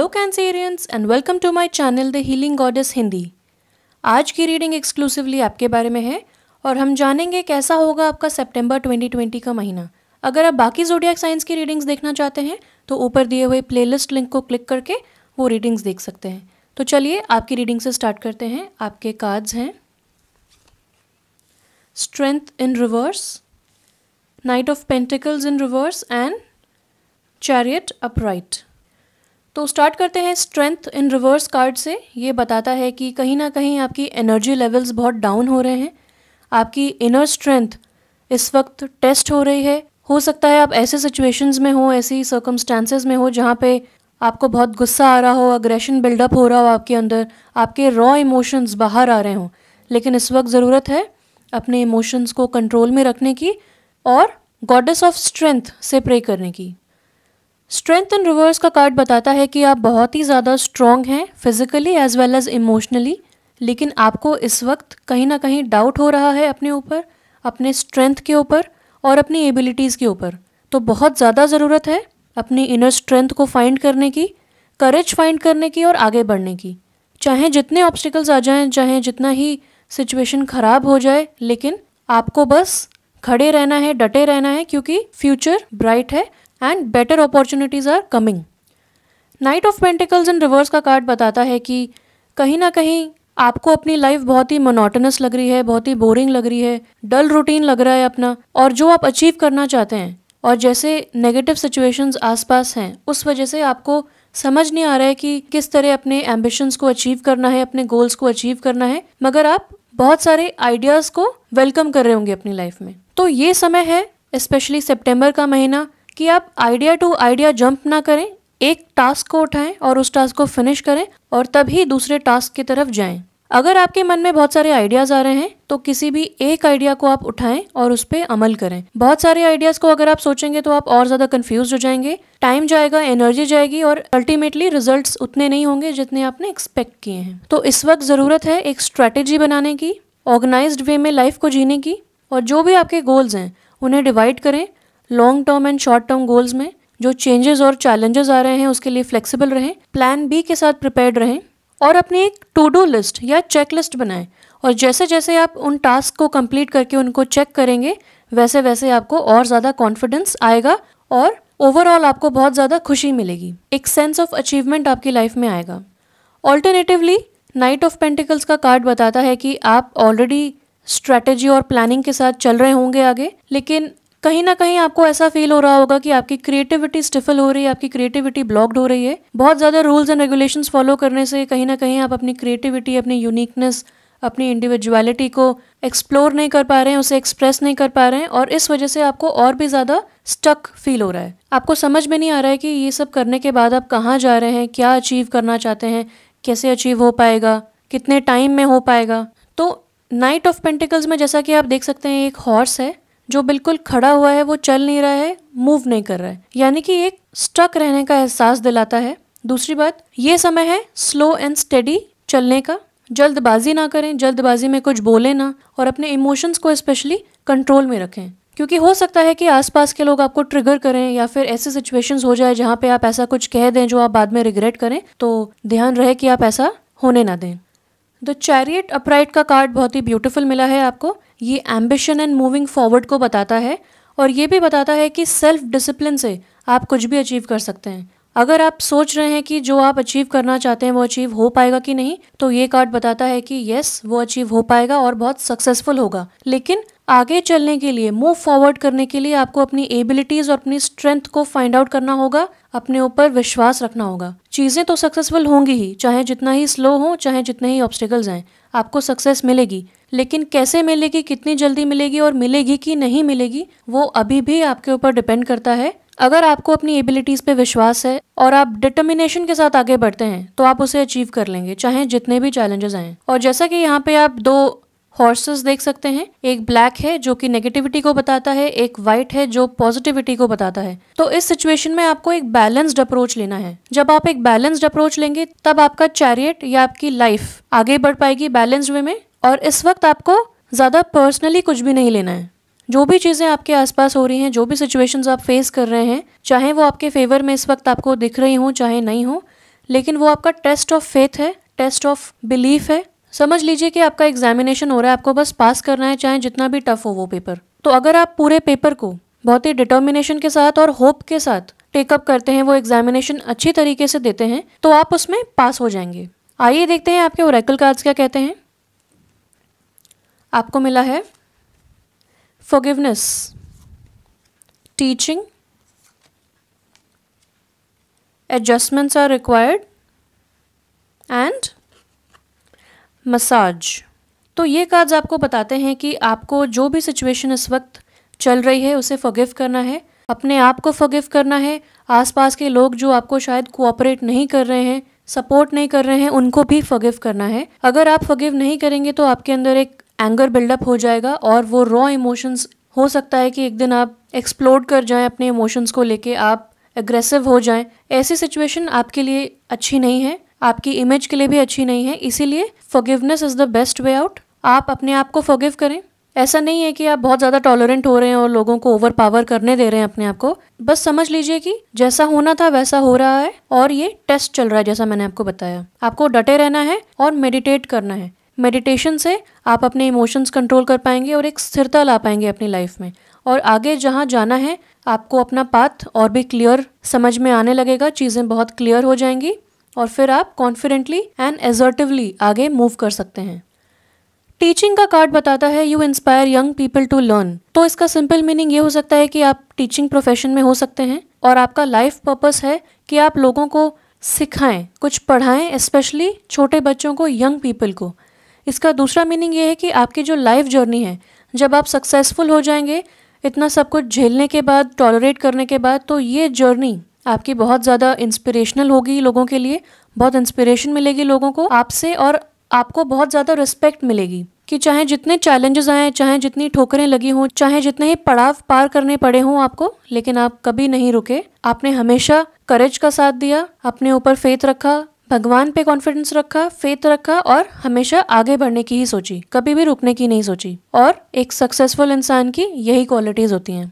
Hello cancerians and welcome to my channel the healing goddess Hindi. आज की reading exclusively आपके बारे में है और हम जानेंगे कैसा होगा आपका सितंबर 2020 का महीना। अगर आप बाकी ज़ोडिएक साइंस की रीडिंग्स देखना चाहते हैं तो ऊपर दिए हुए प्लेलिस्ट लिंक को क्लिक करके वो रीडिंग्स देख सकते हैं। तो चलिए आपकी रीडिंग से स्टार्ट करते हैं। आपके कार्ड्स हैं strength in reverse, night of pentacles in reverse and chariot upright. तो स्टार्ट करते हैं स्ट्रेंथ इन रिवर्स कार्ड से। ये बताता है कि कहीं ना कहीं आपकी एनर्जी लेवल्स बहुत डाउन हो रहे हैं। आपकी इनर स्ट्रेंथ इस वक्त टेस्ट हो रही है। हो सकता है आप ऐसे सिचुएशंस में हो, ऐसी सर्कमस्टांसेस में हो जहाँ पे आपको बहुत गुस्सा आ रहा हो, अग्रेशन बिल्डअप हो रहा हो आपके अंदर, आपके रॉ इमोशंस बाहर आ रहे हों। लेकिन इस वक्त ज़रूरत है अपने इमोशंस को कंट्रोल में रखने की और गॉडेस ऑफ स्ट्रेंथ से प्रे करने की। स्ट्रेंथ इन रिवर्स का कार्ड बताता है कि आप बहुत ही ज़्यादा स्ट्रॉन्ग हैं physically as well as emotionally, लेकिन आपको इस वक्त कहीं ना कहीं डाउट हो रहा है अपने ऊपर, अपने स्ट्रेंथ के ऊपर और अपनी एबिलिटीज़ के ऊपर। तो बहुत ज़्यादा ज़रूरत है अपनी इनर स्ट्रेंथ को फाइंड करने की, करेज फाइंड करने की और आगे बढ़ने की। चाहे जितने ऑब्स्टिकल्स आ जाएं, चाहे जितना ही सिचुएशन ख़राब हो जाए, लेकिन आपको बस खड़े रहना है, डटे रहना है, क्योंकि फ्यूचर ब्राइट है and better opportunities are coming. Knight of pentacles in reverse का कार्ड बताता है कि कहीं ना कहीं आपको अपनी लाइफ बहुत ही मोनोटोनस लग रही है, बहुत ही बोरिंग लग रही है, डल रूटीन लग रहा है अपना, और जो आप अचीव करना चाहते हैं और जैसे नेगेटिव सिचुएशंस आसपास हैं उस वजह से आपको समझ नहीं आ रहा है कि किस तरह अपने एम्बिशंस को अचीव करना है, अपने गोल्स को अचीव करना है, मगर आप बहुत सारे आइडियाज़ को वेलकम कर रहे होंगे अपनी लाइफ में। तो ये समय है, स्पेशली सितंबर का महीना, कि आप आइडिया टू आइडिया जंप ना करें, एक टास्क को उठाएं और उस टास्क को फिनिश करें और तभी दूसरे टास्क की तरफ जाएं। अगर आपके मन में बहुत सारे आइडियाज़ आ रहे हैं तो किसी भी एक आइडिया को आप उठाएं और उस पर अमल करें। बहुत सारे आइडियाज़ को अगर आप सोचेंगे तो आप और ज़्यादा कंफ्यूज हो जाएंगे, टाइम जाएगा, एनर्जी जाएगी और अल्टीमेटली रिजल्ट्स उतने नहीं होंगे जितने आपने एक्सपेक्ट किए हैं। तो इस वक्त ज़रूरत है एक स्ट्रैटेजी बनाने की, ऑर्गेनाइज्ड वे में लाइफ को जीने की, और जो भी आपके गोल्स हैं उन्हें डिवाइड करें long term and short term goals में। जो चेंजेस और चैलेंजेस आ रहे हैं उसके लिए फ्लेक्सिबल रहें, प्लान बी के साथ प्रिपेयर्ड रहें और अपनी एक टू डू लिस्ट या चेक लिस्ट बनाएं। और जैसे जैसे आप उन टास्क को कंप्लीट करके उनको चेक करेंगे वैसे वैसे आपको और ज़्यादा कॉन्फिडेंस आएगा और ओवरऑल आपको बहुत ज़्यादा खुशी मिलेगी, एक सेंस ऑफ अचीवमेंट आपकी लाइफ में आएगा। ऑल्टरनेटिवली नाइट ऑफ पेंटिकल्स का कार्ड बताता है कि आप ऑलरेडी स्ट्रैटेजी और प्लानिंग के साथ चल रहे होंगे आगे, लेकिन कहीं ना कहीं आपको ऐसा फील हो रहा होगा कि आपकी क्रिएटिविटी स्टिफल हो रही है, आपकी क्रिएटिविटी ब्लॉक्ड हो रही है। बहुत ज़्यादा रूल्स एंड रेगुलेशंस फॉलो करने से कहीं ना कहीं आप अपनी क्रिएटिविटी, अपनी यूनिकनेस, अपनी इंडिविजुअलिटी को एक्सप्लोर नहीं कर पा रहे हैं, उसे एक्सप्रेस नहीं कर पा रहे हैं और इस वजह से आपको और भी ज़्यादा स्टक फील हो रहा है। आपको समझ में नहीं आ रहा है कि ये सब करने के बाद आप कहाँ जा रहे हैं, क्या अचीव करना चाहते हैं, कैसे अचीव हो पाएगा, कितने टाइम में हो पाएगा। तो नाइट ऑफ पेंटिकल्स में जैसा कि आप देख सकते हैं एक हॉर्स है जो बिल्कुल खड़ा हुआ है, वो चल नहीं रहा है, मूव नहीं कर रहा है, यानी कि एक स्टक रहने का एहसास दिलाता है। दूसरी बात, ये समय है स्लो एंड स्टेडी चलने का। जल्दबाजी ना करें, जल्दबाजी में कुछ बोले ना और अपने इमोशंस को स्पेशली कंट्रोल में रखें, क्योंकि हो सकता है कि आसपास के लोग आपको ट्रिगर करें या फिर ऐसे सिचुएशंस हो जाए जहाँ पे आप ऐसा कुछ कह दें जो आप बाद में रिग्रेट करें। तो ध्यान रहे कि आप ऐसा होने ना दें। द चैरियट अपराइट का कार्ड बहुत ही ब्यूटीफुल मिला है आपको। ये एम्बिशन एंड मूविंग फॉरवर्ड को बताता है और ये भी बताता है कि सेल्फ डिसिप्लिन से आप कुछ भी अचीव कर सकते हैं। अगर आप सोच रहे हैं कि जो आप अचीव करना चाहते हैं वो अचीव हो पाएगा कि नहीं, तो ये कार्ड बताता है कि यस, वो अचीव हो पाएगा और बहुत सक्सेसफुल होगा। लेकिन आगे चलने के लिए, मूव फॉरवर्ड करने के लिए आपको अपनी एबिलिटीज़ और अपनी स्ट्रेंथ को फाइंड आउट करना होगा, अपने ऊपर विश्वास रखना होगा। चीज़ें तो सक्सेसफुल होंगी ही, चाहे जितना ही स्लो हो, चाहे जितने ही ऑब्स्टिकल्स आएँ, आपको सक्सेस मिलेगी। लेकिन कैसे मिलेगी, कितनी जल्दी मिलेगी और मिलेगी कि नहीं मिलेगी, वो अभी भी आपके ऊपर डिपेंड करता है। अगर आपको अपनी एबिलिटीज़ पे विश्वास है और आप डिटर्मिनेशन के साथ आगे बढ़ते हैं तो आप उसे अचीव कर लेंगे, चाहे जितने भी चैलेंजेस आएँ। और जैसा कि यहाँ पे आप दो हॉर्सेस देख सकते हैं, एक ब्लैक है जो कि नेगेटिविटी को बताता है, एक वाइट है जो पॉजिटिविटी को बताता है। तो इस सिचुएशन में आपको एक बैलेंस्ड अप्रोच लेना है। जब आप एक बैलेंस्ड अप्रोच लेंगे तब आपका चैरियट या आपकी लाइफ आगे बढ़ पाएगी बैलेंस्ड वे में। और इस वक्त आपको ज़्यादा पर्सनली कुछ भी नहीं लेना है। जो भी चीज़ें आपके आसपास हो रही हैं, जो भी सिचुएशंस आप फेस कर रहे हैं, चाहे वो आपके फेवर में इस वक्त आपको दिख रही हों चाहे नहीं हो, लेकिन वो आपका टेस्ट ऑफ फेथ है, टेस्ट ऑफ बिलीफ है। समझ लीजिए कि आपका एग्जामिनेशन हो रहा है, आपको बस पास करना है, चाहे जितना भी टफ हो वो पेपर। तो अगर आप पूरे पेपर को बहुत ही डिटर्मिनेशन के साथ और होप के साथ टेकअप करते हैं, वो एग्जामिनेशन अच्छी तरीके से देते हैं, तो आप उसमें पास हो जाएंगे। आइए देखते हैं आपके ओरेकल कार्ड्स क्या कहते हैं। आपको मिला है forgiveness, teaching, adjustments are required and massage. तो ये कार्ड्स आपको बताते हैं कि आपको जो भी सिचुएशन इस वक्त चल रही है उसे फॉरगिव करना है, अपने आप को फॉरगिव करना है, आसपास के लोग जो आपको शायद कोऑपरेट नहीं कर रहे हैं, सपोर्ट नहीं कर रहे हैं, उनको भी फॉरगिव करना है। अगर आप फॉरगिव नहीं करेंगे तो आपके अंदर एक एंगर बिल्डअप हो जाएगा और वो रॉ इमोशंस, हो सकता है कि एक दिन आप एक्सप्लोड कर जाएं अपने इमोशंस को लेके, आप एग्रेसिव हो जाएं। ऐसी सिचुएशन आपके लिए अच्छी नहीं है, आपकी इमेज के लिए भी अच्छी नहीं है। इसीलिए forgiveness is the best way out. आप अपने आप को फॉरगिव करें। ऐसा नहीं है कि आप बहुत ज़्यादा टॉलरेंट हो रहे हैं और लोगों को ओवर पावर करने दे रहे हैं अपने आप को। बस समझ लीजिए कि जैसा होना था वैसा हो रहा है और ये टेस्ट चल रहा है, जैसा मैंने आपको बताया। आपको डटे रहना है और मेडिटेट करना है। मेडिटेशन से आप अपने इमोशंस कंट्रोल कर पाएंगे और एक स्थिरता ला पाएंगे अपनी लाइफ में, और आगे जहाँ जाना है आपको अपना पाथ और भी क्लियर समझ में आने लगेगा, चीज़ें बहुत क्लियर हो जाएंगी और फिर आप कॉन्फिडेंटली एंड एसर्टिवली आगे मूव कर सकते हैं। टीचिंग का कार्ड बताता है you inspire young people to learn. तो इसका सिंपल मीनिंग ये हो सकता है कि आप टीचिंग प्रोफेशन में हो सकते हैं और आपका लाइफ पर्पस है कि आप लोगों को सिखाएं, कुछ पढ़ाएं, स्पेशली छोटे बच्चों को, यंग पीपल को। इसका दूसरा मीनिंग ये है कि आपकी जो लाइफ जर्नी है, जब आप सक्सेसफुल हो जाएंगे इतना सब कुछ झेलने के बाद, टॉलरेट करने के बाद, तो ये जर्नी आपकी बहुत ज़्यादा इंस्पिरेशनल होगी लोगों के लिए, बहुत इंस्पिरेशन मिलेगी लोगों को आपसे, और आपको बहुत ज़्यादा रिस्पेक्ट मिलेगी कि चाहे जितने चैलेंजेस आए, चाहे जितनी ठोकरें लगी हों, चाहे जितने ही पड़ाव पार करने पड़े हों आपको, लेकिन आप कभी नहीं रुके। आपने हमेशा करेज का साथ दिया, अपने ऊपर फेथ रखा, भगवान पे कॉन्फिडेंस रखा, फेथ रखा और हमेशा आगे बढ़ने की ही सोची, कभी भी रुकने की नहीं सोची। और एक सक्सेसफुल इंसान की यही क्वालिटीज़ होती हैं।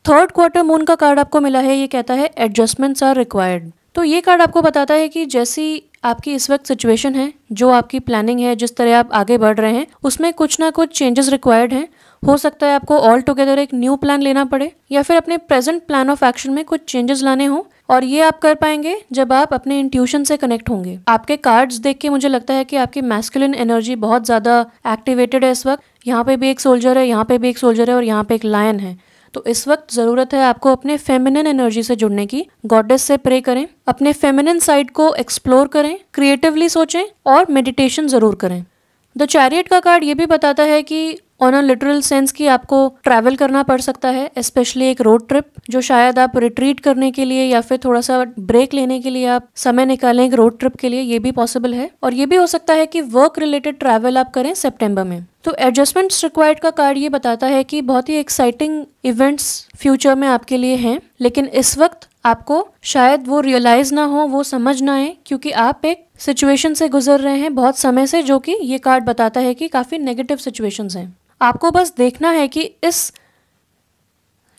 थर्ड क्वार्टर मून का कार्ड आपको मिला है, ये कहता है एडजस्टमेंट्स आर रिक्वायर्ड। तो ये कार्ड आपको बताता है कि जैसी आपकी इस वक्त सिचुएशन है, जो आपकी प्लानिंग है, जिस तरह आप आगे बढ़ रहे हैं, उसमें कुछ ना कुछ चेंजेस रिक्वायर्ड हैं। हो सकता है आपको ऑल टुगेदर एक न्यू प्लान लेना पड़े या फिर अपने प्रेजेंट प्लान ऑफ एक्शन में कुछ चेंजेस लाने हों, और ये आप कर पाएंगे जब आप अपने इंट्यूशन से कनेक्ट होंगे। आपके कार्ड्स देख के मुझे लगता है कि आपकी मैस्कुलिन एनर्जी बहुत ज़्यादा एक्टिवेटेड है इस वक्त। यहाँ पे भी एक सोल्जर है, यहाँ पे भी एक सोल्जर है और यहाँ पे एक लायन है। तो इस वक्त ज़रूरत है आपको अपने फेमिनिन एनर्जी से जुड़ने की। गॉडेस से प्रे करें, अपने फेमिनिन साइड को एक्सप्लोर करें, क्रिएटिवली सोचें और मेडिटेशन ज़रूर करें। द चैरियट का कार्ड ये भी बताता है कि ऑन अ लिटरल सेंस कि आपको ट्रैवल करना पड़ सकता है, स्पेशली एक रोड ट्रिप, जो शायद आप रिट्रीट करने के लिए या फिर थोड़ा सा ब्रेक लेने के लिए आप समय निकालें एक रोड ट्रिप के लिए, ये भी पॉसिबल है। और ये भी हो सकता है कि वर्क रिलेटेड ट्रैवल आप करें सितंबर में। तो एडजस्टमेंट्स रिक्वायर्ड का कार्ड ये बताता है कि बहुत ही एक्साइटिंग इवेंट्स फ्यूचर में आपके लिए हैं, लेकिन इस वक्त आपको शायद वो रियलाइज ना हो, वो समझ ना आए, क्योंकि आप एक सिचुएशन से गुजर रहे हैं बहुत समय से, जो कि ये कार्ड बताता है कि काफ़ी नेगेटिव सिचुएशंस हैं। आपको बस देखना है कि इस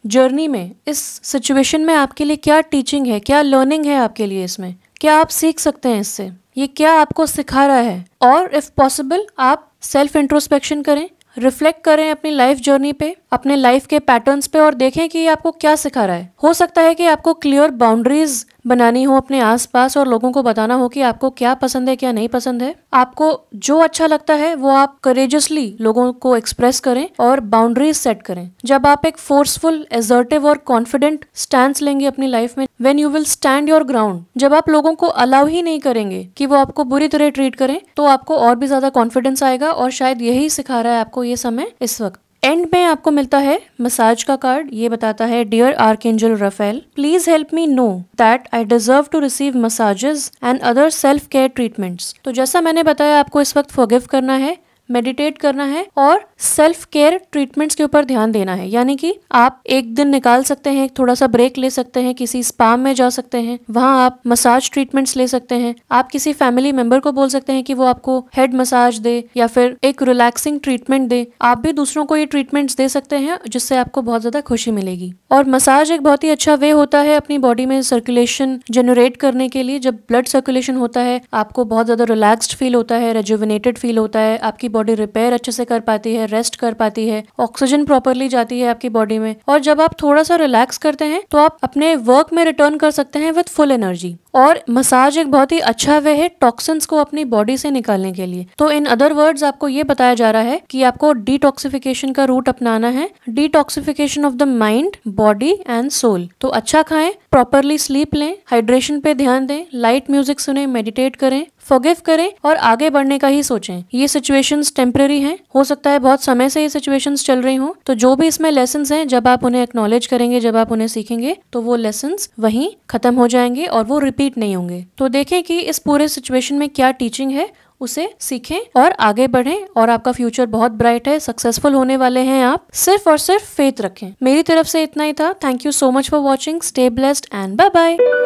जर्नी में, इस सिचुएशन में आपके लिए क्या टीचिंग है, क्या लर्निंग है आपके लिए, इसमें क्या आप सीख सकते हैं, इससे ये क्या आपको सिखा रहा है। और इफ़ पॉसिबल आप सेल्फ इंट्रोस्पेक्शन करें, रिफ्लेक्ट करें अपनी लाइफ जर्नी पे, अपने लाइफ के पैटर्न्स पे, और देखें कि ये आपको क्या सिखा रहा है। हो सकता है कि आपको क्लियर बाउंड्रीज बनानी हो अपने आसपास और लोगों को बताना हो कि आपको क्या पसंद है, क्या नहीं पसंद है। आपको जो अच्छा लगता है वो आप करेजसली लोगों को एक्सप्रेस करें और बाउंड्रीज सेट करें। जब आप एक फोर्सफुल, एसर्टिव और कॉन्फिडेंट स्टैंड लेंगे अपनी लाइफ में, when you will stand your ground, जब आप लोगों को अलाउ ही नहीं करेंगे कि वो आपको बुरी तरह ट्रीट करें, तो आपको और भी ज्यादा कॉन्फिडेंस आएगा। और शायद यही सिखा रहा है आपको ये समय इस वक्त। एंड में आपको मिलता है मसाज का कार्ड। ये बताता है dear archangel Raphael, please help me know that I deserve to receive massages and other self care treatments. तो जैसा मैंने बताया, आपको इस वक्त फॉरगिव करना है, मेडिटेट करना है और सेल्फ केयर ट्रीटमेंट्स के ऊपर ध्यान देना है। यानी कि आप एक दिन निकाल सकते हैं, थोड़ा सा ब्रेक ले सकते हैं, किसी स्पा में जा सकते हैं, वहां आप मसाज ट्रीटमेंट्स ले सकते हैं। आप किसी फैमिली मेंबर को बोल सकते हैं कि वो आपको हेड मसाज दे या फिर एक रिलैक्सिंग ट्रीटमेंट दे। आप भी दूसरों को ये ट्रीटमेंट्स दे सकते हैं जिससे आपको बहुत ज्यादा खुशी मिलेगी। और मसाज एक बहुत ही अच्छा वे होता है अपनी बॉडी में सर्कुलेशन जनरेट करने के लिए। जब ब्लड सर्कुलेशन होता है आपको बहुत ज्यादा रिलैक्स्ड फील होता है, रेजुविनेटेड फील होता है, आपकी बॉडी रिपेयर अच्छे से कर पाती है, रेस्ट कर पाती है, ऑक्सीजन प्रॉपरली जाती है आपकी बॉडी में। और जब आप थोड़ा सा रिलैक्स करते हैं तो आप अपने वर्क में रिटर्न कर सकते हैं विद फुल एनर्जी। और मसाज एक बहुत ही अच्छा वे है टॉक्सिन्स को अपनी बॉडी से निकालने के लिए। तो इन अदर वर्ड्स आपको ये बताया जा रहा है कि आपको डिटॉक्सिफिकेशन का रूट अपनाना है, detoxification of the mind, body and soul. तो अच्छा खाएं, प्रॉपरली स्लीप लें, हाइड्रेशन पे ध्यान दें, लाइट म्यूजिक सुने, मेडिटेट करें, फॉरगिव करें और आगे बढ़ने का ही सोचें। ये सिचुएशंस टेम्पररी हैं, हो सकता है बहुत समय से ये सिचुएशंस चल रही हों। तो जो भी इसमें लेसन्स हैं, जब आप उन्हें एक्नॉलेज करेंगे, जब आप उन्हें सीखेंगे तो वो लेसन्स वहीं खत्म हो जाएंगे और वो रिपीट नहीं होंगे। तो देखें कि इस पूरे सिचुएशन में क्या टीचिंग है, उसे सीखें और आगे बढ़ें और आपका फ्यूचर बहुत ब्राइट है, सक्सेसफुल होने वाले हैं आप। सिर्फ और सिर्फ फेथ रखें। मेरी तरफ से इतना ही था। Thank you so much for watching. Stay blessed and bye bye.